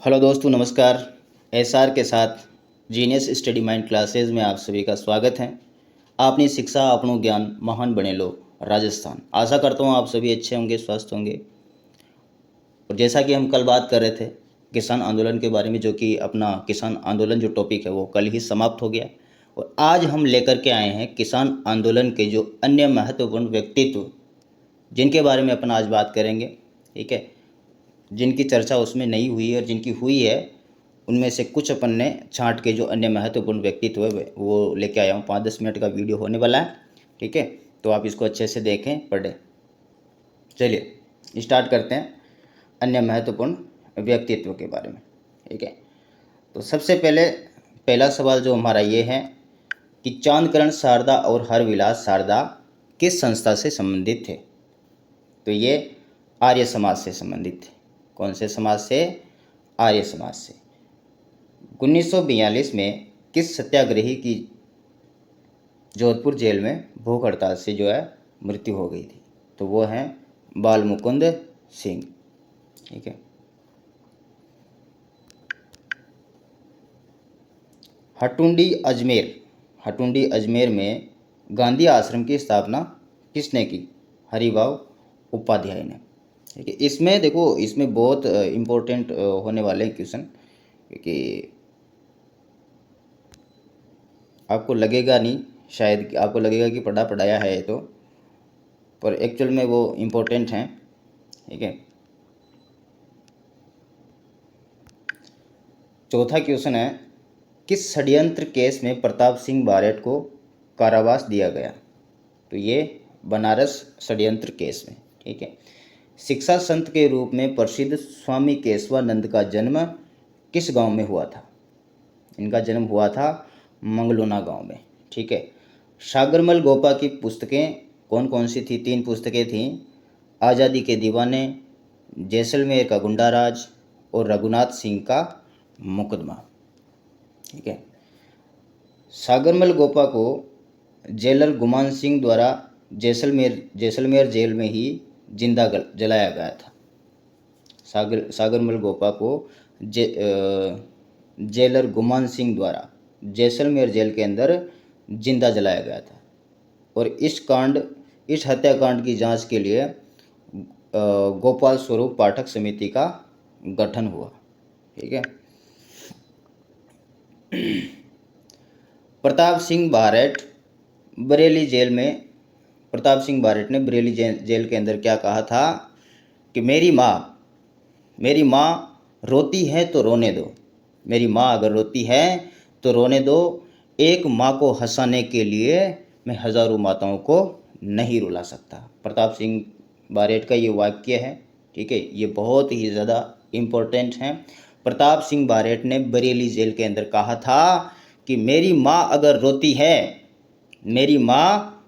Hello दोस्तों, नमस्कार। SR के साथ जीनियस स्टडी माइंड क्लासेज में आप सभी का स्वागत है। आपने शिक्षा अपनो ज्ञान महान बने लो राजस्थान। आशा करता हूँ आप सभी अच्छे होंगे, स्वस्थ होंगे। और जैसा कि हम कल बात कर रहे थे किसान आंदोलन के बारे में, जो कि अपना किसान आंदोलन जो टॉपिक है वो कल ही समाप्त हो गया। और आज हम लेकर के आए हैं किसान आंदोलन के जो अन्य महत्वपूर्ण व्यक्तित्व, जिनके बारे में अपन आज बात करेंगे। ठीक है, जिनकी चर्चा उसमें नहीं हुई है और जिनकी हुई है उनमें से कुछ अपन ने छांट के जो अन्य महत्वपूर्ण व्यक्तित्व है वो लेके आया हूँ। 5-10 मिनट का वीडियो होने वाला है। ठीक है, तो आप इसको अच्छे से देखें, पढ़ें। चलिए स्टार्ट करते हैं अन्य महत्वपूर्ण व्यक्तित्व के बारे में। ठीक है, तो सबसे पहले पहला सवाल जो हमारा ये है कि चांदकरण शारदा और हरविलास शारदा किस संस्था से संबंधित थे? तो ये आर्य समाज से संबंधित थे। कौन से समाज से? आर्य समाज से। 1942 में किस सत्याग्रही की जोधपुर जेल में भूख हड़ताल से जो है मृत्यु हो गई थी? तो वो हैं बाल मुकुंद सिंह। ठीक है, हटुंडी अजमेर में गांधी आश्रम की स्थापना किसने की? हरिभाऊ उपाध्याय ने। ठीक है, इसमें देखो, इसमें बहुत इम्पोर्टेंट होने वाले क्वेश्चन, क्योंकि आपको लगेगा नहीं, शायद कि आपको लगेगा कि पढ़ाया है तो, पर एक्चुअल में वो इम्पोर्टेंट हैं। ठीक है, चौथा क्वेश्चन है, किस षड्यंत्र केस में प्रताप सिंह बारेट को कारावास दिया गया? तो ये बनारस षड्यंत्र केस में। ठीक है, शिक्षा संत के रूप में प्रसिद्ध स्वामी केशवानंद का जन्म किस गांव में हुआ था? इनका जन्म हुआ था मंगलोना गांव में। ठीक है, सागरमल गोपा की पुस्तकें कौन कौन सी थी? 3 पुस्तकें थीं। आज़ादी के दीवाने, जैसलमेर का गुंडाराज और रघुनाथ सिंह का मुकदमा। ठीक है, सागरमल गोपा को जेलर गुमान सिंह द्वारा जैसलमेर जेल में ही जिंदा जलाया गया था। सागरमल गोपा को जेलर गुमान सिंह द्वारा जैसलमेर जेल के अंदर जिंदा जलाया गया था। और इस हत्याकांड की जांच के लिए गोपाल स्वरूप पाठक समिति का गठन हुआ। ठीक है, प्रताप सिंह बारेट ने बरेली जेल के अंदर क्या कहा था कि मेरी माँ रोती है तो रोने दो। मेरी माँ अगर रोती है तो रोने दो। एक माँ को हंसाने के लिए मैं हजारों माताओं को नहीं रुला सकता। प्रताप सिंह बारेट का ये वाक्य है। ठीक है, ये बहुत ही ज़्यादा इम्पोर्टेंट है। प्रताप सिंह बारेट ने बरेली जेल के अंदर कहा था कि मेरी माँ अगर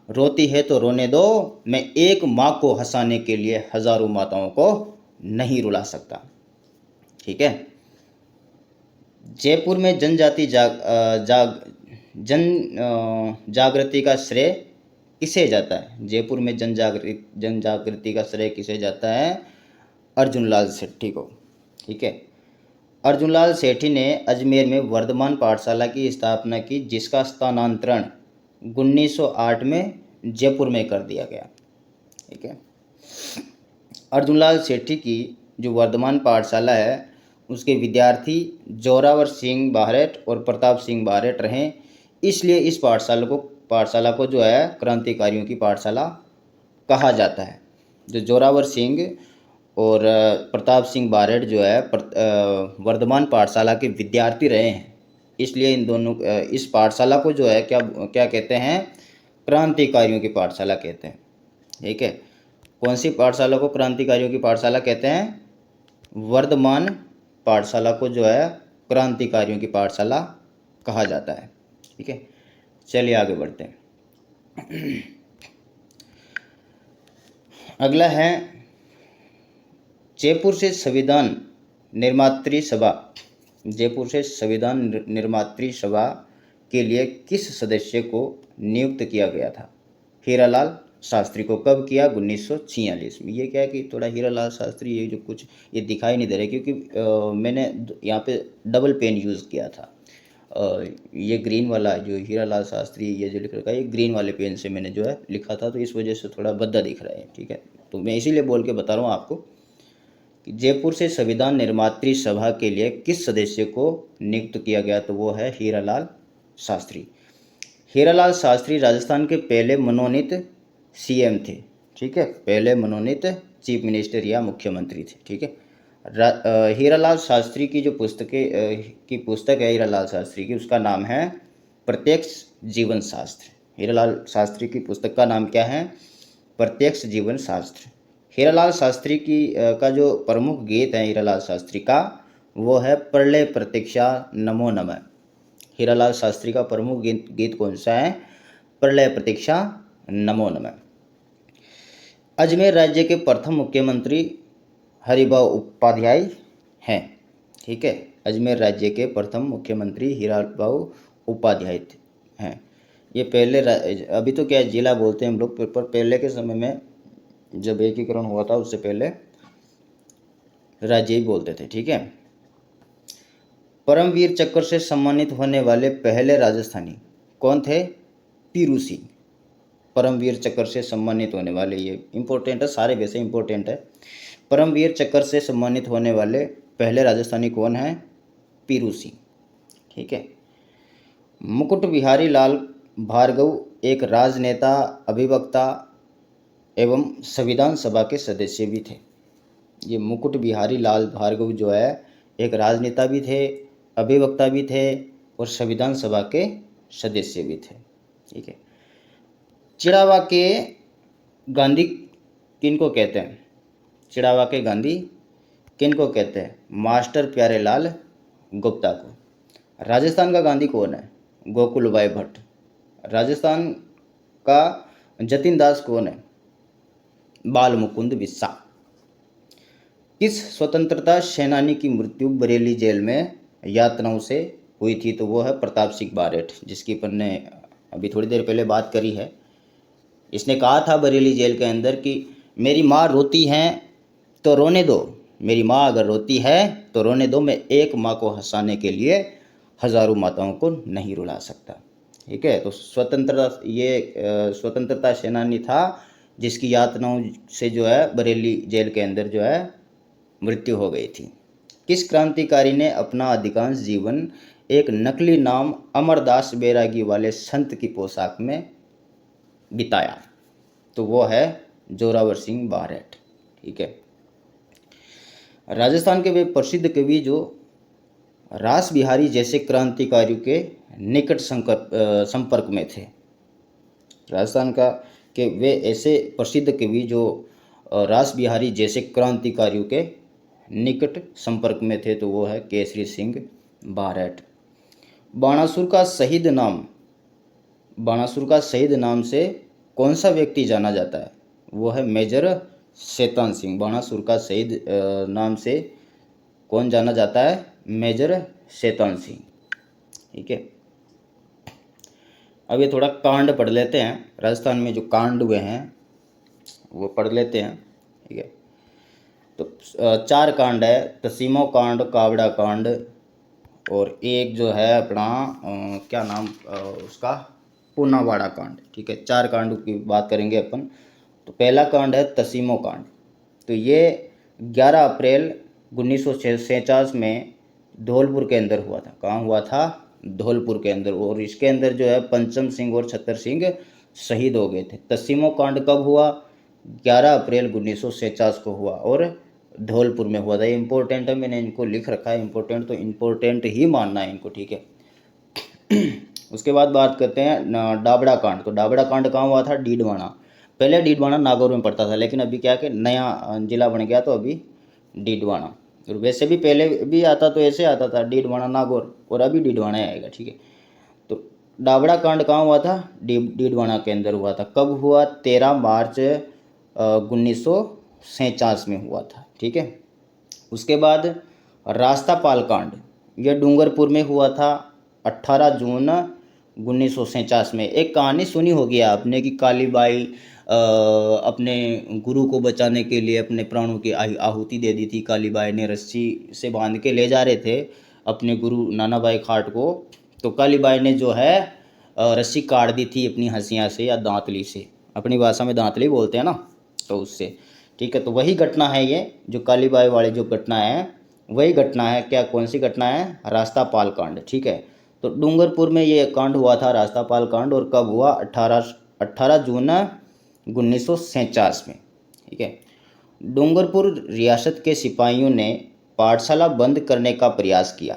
रोती है तो रोने दो। मैं एक माँ को हंसाने के लिए हजारों माताओं को नहीं रुला सकता। ठीक है, जयपुर में जागृति का श्रेय किसे जाता है? जयपुर में जन जागृति का श्रेय किसे जाता है? अर्जुनलाल सेठी को। ठीक है, अर्जुनलाल सेठी ने अजमेर में वर्धमान पाठशाला की स्थापना की, जिसका स्थानांतरण 1908 में जयपुर में कर दिया गया। ठीक है, अर्जुनलाल सेठी की जो वर्धमान पाठशाला है उसके विद्यार्थी जोरावर सिंह बारेट और प्रताप सिंह बारेट रहे। इसलिए इस पाठशाला को जो है क्रांतिकारियों की पाठशाला कहा जाता है। जो जोरावर सिंह और प्रताप सिंह बारेट जो है वर्धमान पाठशाला के विद्यार्थी रहे हैं, इसलिए इन दोनों इस पाठशाला को जो है क्या कहते हैं? क्रांतिकारियों की पाठशाला कहते हैं। ठीक है, कौन सी पाठशाला को क्रांतिकारियों की पाठशाला कहते हैं? वर्धमान पाठशाला को जो है क्रांतिकारियों की पाठशाला कहा जाता है। ठीक है, चलिए आगे बढ़ते हैं। अगला है जयपुर से संविधान निर्मात्री सभा के लिए किस सदस्य को नियुक्त किया गया था? हीरालाल शास्त्री को। कब किया? 1946 में। ये क्या है कि थोड़ा हीरालाल शास्त्री ये जो कुछ ये दिखाई नहीं दे रहा क्योंकि मैंने यहाँ पे डबल पेन यूज़ किया था। ये ग्रीन वाला जो हीरालाल शास्त्री ये जो लिख रखा है ये ग्रीन वाले पेन से मैंने जो है लिखा था, तो इस वजह से थोड़ा भद्दा दिख रहा है। ठीक है, तो मैं इसीलिए बोल के बता रहा हूँ आपको कि जयपुर से संविधान निर्मात्री सभा के लिए किस सदस्य को नियुक्त किया गया, तो वो है हीरालाल शास्त्री। हीरालाल शास्त्री राजस्थान के पहले मनोनीत सीएम थे। ठीक है, पहले मनोनीत चीफ मिनिस्टर या मुख्यमंत्री थे। ठीक है, हीरालाल शास्त्री की जो पुस्तक है हीरालाल शास्त्री की, उसका नाम है प्रत्यक्ष जीवन शास्त्र। हीरालाल शास्त्री की पुस्तक का नाम क्या है? प्रत्यक्ष जीवन शास्त्र। हीरालाल शास्त्री का जो प्रमुख गीत है हीरालाल शास्त्री का, वो है प्रलय प्रतीक्षा नमो नमः। हीरालाल शास्त्री का प्रमुख गीत कौन सा है? प्रलय प्रतीक्षा नमो नमः। अजमेर राज्य के प्रथम मुख्यमंत्री हरिभाऊ उपाध्याय हैं। ठीक है, अजमेर राज्य के प्रथम मुख्यमंत्री हरिभाऊ उपाध्याय हैं। ये पहले अभी तो क्या जिला बोलते हैं हम लोग, पर पहले के समय में जब एकीकरण हुआ था उससे पहले राज्य ही बोलते थे। ठीक है, परमवीर चक्र से सम्मानित होने वाले पहले राजस्थानी कौन थे? पीरू सिंह। परमवीर चक्र से सम्मानित होने वाले, ये इंपॉर्टेंट है, सारे वैसे इंपॉर्टेंट है। परमवीर चक्र से सम्मानित होने वाले पहले राजस्थानी कौन है? पीरू सिंह। ठीक है, मुकुट बिहारी लाल भार्गव एक राजनेता, अभिवक्ता एवं संविधान सभा के सदस्य भी थे। ये मुकुट बिहारी लाल भार्गव जो है एक राजनेता भी थे, अभिवक्ता भी थे और संविधान सभा के सदस्य भी थे। ठीक है, चिड़ावा के गांधी किनको कहते हैं? चिड़ावा के गांधी किनको कहते हैं? मास्टर प्यारेलाल गुप्ता को। राजस्थान का गांधी कौन है? गोकुलभाई भट्ट। राजस्थान का जतिन दास कौन है? बाल मुकुंद बिस्सा। किस स्वतंत्रता सेनानी की मृत्यु बरेली जेल में यातनाओं से हुई थी, तो वो है प्रताप सिंह बारेठ, जिसकी अपन ने अभी थोड़ी देर पहले बात करी है। इसने कहा था बरेली जेल के अंदर कि मेरी माँ रोती है तो रोने दो, मेरी माँ अगर रोती है तो रोने दो, मैं एक माँ को हंसाने के लिए हजारों माताओं को नहीं रुला सकता। ठीक है, तो स्वतंत्रता सेनानी था जिसकी यातनाओं से जो है बरेली जेल के अंदर जो है मृत्यु हो गई थी। किस क्रांतिकारी ने अपना अधिकांश जीवन एक नकली नाम अमरदास बैरागी वाले संत की पोशाक में बिताया, तो वो है जोरावर सिंह बारेठ। ठीक है, राजस्थान के वे प्रसिद्ध कवि जो रास बिहारी जैसे क्रांतिकारियों के निकट संपर्क में थे। राजस्थान के वे ऐसे प्रसिद्ध कवि जो रास बिहारी जैसे क्रांतिकारियों के निकट संपर्क में थे, तो वो है केसरी सिंह बारेठ। बाणासुर का शहीद नाम से कौन सा व्यक्ति जाना जाता है? वो है मेजर शैतान सिंह। बाणासुर का शहीद नाम से कौन जाना जाता है? मेजर शैतान सिंह। ठीक है, अब ये थोड़ा कांड पढ़ लेते हैं। राजस्थान में जो कांड हुए हैं वो पढ़ लेते हैं। ठीक है, तो 4 कांड है, तसीमो कांड, कावड़ा कांड और एक जो है अपना क्या नाम उसका, पूनावाड़ा कांड। ठीक है, 4 कांड की बात करेंगे अपन। तो पहला कांड है तसीमो कांड। तो ये 11 अप्रैल 1947 में धौलपुर के अंदर हुआ था। कहाँ हुआ था? धौलपुर के अंदर। और इसके अंदर जो है पंचम सिंह और छतर सिंह शहीद हो गए थे। तसीमो कांड कब हुआ? 11 अप्रैल 1947 को हुआ और धौलपुर में हुआ था। ये इंपॉर्टेंट है, मैंने इनको लिख रखा है इंपॉर्टेंट, तो इंपॉर्टेंट ही मानना है इनको। ठीक है, उसके बाद बात करते हैं डाबड़ा कांड। तो डाबड़ा कांड कहाँ हुआ था? डीडवाना। पहले डीडवाना नागौर में पड़ता था, लेकिन अभी क्या कि नया जिला बन गया, तो अभी डीडवाना। और वैसे भी पहले भी आता तो ऐसे आता था डीडवाना नागौर, और अभी डीडवाना आएगा। ठीक है, तो डाबड़ा कांड कहाँ हुआ था? डीडवाना के अंदर हुआ था। कब हुआ? 13 मार्च 1947 में हुआ था। ठीक है, उसके बाद रास्तापाल कांड, यह डूंगरपुर में हुआ था 18 जून 1947 में। एक कहानी सुनी होगी आपने कि कालीबाई अपने गुरु को बचाने के लिए अपने प्राणों की आहुति दे दी थी। कालीबाई ने रस्सी से बांध के ले जा रहे थे अपने गुरु नानाभाई खाट को, तो कालीबाई ने जो है रस्सी काट दी थी अपनी हंसिया से या दांतली से, अपनी भाषा में दांतली बोलते हैं ना, तो उससे। ठीक है, तो वही घटना है ये जो कालीबाई वाली जो घटना है, वही घटना है। क्या, कौन सी घटना है? रास्तापाल कांड। ठीक है, तो डूंगरपुर में ये कांड हुआ था, रास्तापाल कांड। और कब हुआ? 18 जून 1947 में। ठीक है, डूंगरपुर रियासत के सिपाहियों ने पाठशाला बंद करने का प्रयास किया।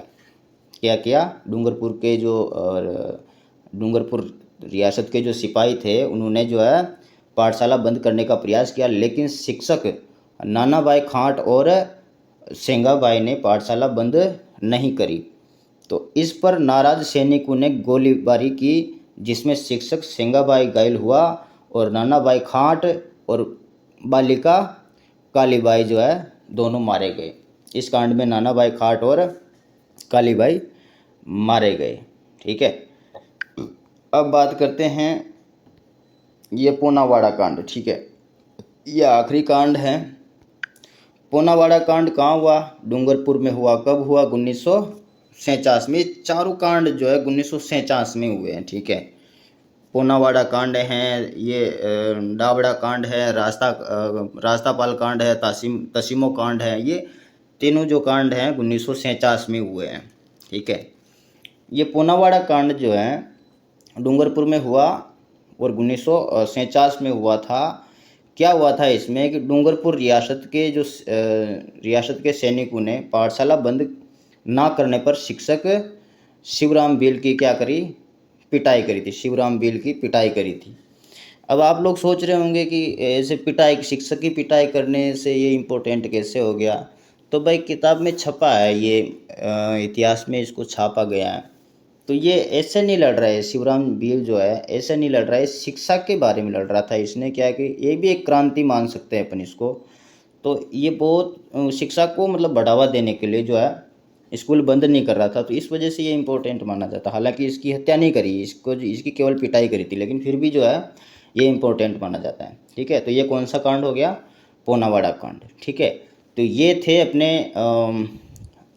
क्या किया? डूंगरपुर रियासत के जो सिपाही थे उन्होंने जो है पाठशाला बंद करने का प्रयास किया, लेकिन शिक्षक नानाभाई खाट और सेंगाबाई ने पाठशाला बंद नहीं करी। तो इस पर नाराज सैनिकों ने गोलीबारी की, जिसमें शिक्षक सेंगाबाई घायल हुआ और नानाभाई खाट और बालिका कालीबाई जो है दोनों मारे गए। इस कांड में नानाभाई खाट और कालीबाई मारे गए। ठीक है, अब बात करते हैं ये पूनावाड़ा कांड। ठीक है, ये आखिरी कांड है। पूनावाड़ा कांड कहाँ हुआ? डूंगरपुर में हुआ। कब हुआ? 1947 में। चारों कांड जो है 1947 में हुए हैं। ठीक है, पूनावाड़ा कांड है, ये डाबड़ा कांड है, रास्तापाल कांड है, तसीमो कांड है। ये तीनों जो कांड हैं 1947 में हुए हैं। ठीक है, ये पूनावाड़ा कांड जो है डूंगरपुर में हुआ और 1947 में हुआ था। क्या हुआ था इसमें कि डूंगरपुर रियासत के सैनिकों ने पाठशाला बंद ना करने पर शिक्षक शिवराम बील की क्या करी? पिटाई करी थी। शिवराम बील की पिटाई करी थी। अब आप लोग सोच रहे होंगे कि ऐसे पिटाई, शिक्षक की पिटाई करने से ये इम्पोर्टेंट कैसे हो गया? तो भाई किताब में छपा है, ये इतिहास में इसको छापा गया है। तो ये ऐसे नहीं लड़ रहा है, शिवराम बील जो है ऐसे नहीं लड़ रहा है, शिक्षा के बारे में लड़ रहा था। इसने क्या कि ये भी एक क्रांति मान सकते हैं अपन इसको। तो ये बहुत शिक्षा को मतलब बढ़ावा देने के लिए जो है स्कूल बंद नहीं कर रहा था, तो इस वजह से ये इम्पोर्टेंट माना जाता। हालांकि इसकी हत्या नहीं करी, इसकी केवल पिटाई करी थी, लेकिन फिर भी जो है ये इम्पोर्टेंट माना जाता है। ठीक है, तो ये कौन सा कांड हो गया? पूनावाड़ा कांड। ठीक है, तो ये थे अपने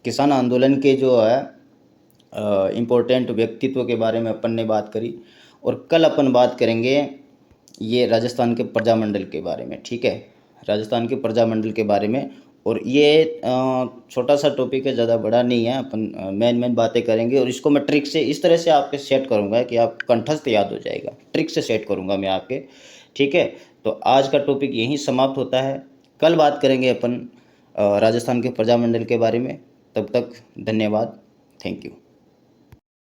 किसान आंदोलन के जो है इम्पोर्टेंट व्यक्तित्व के बारे में अपन ने बात करी। और कल अपन बात करेंगे ये राजस्थान के प्रजामंडल के बारे में। ठीक है, राजस्थान के प्रजामंडल के बारे में। और ये छोटा सा टॉपिक है, ज़्यादा बड़ा नहीं है। अपन मेन बातें करेंगे और इसको मैं ट्रिक से इस तरह से आपके सेट करूँगा कि आप कंठस्थ याद हो जाएगा। ट्रिक से सेट करूँगा मैं आपके। ठीक है, तो आज का टॉपिक यहीं समाप्त होता है। कल बात करेंगे अपन राजस्थान के प्रजामंडल के बारे में। तब तक धन्यवाद, थैंक यू।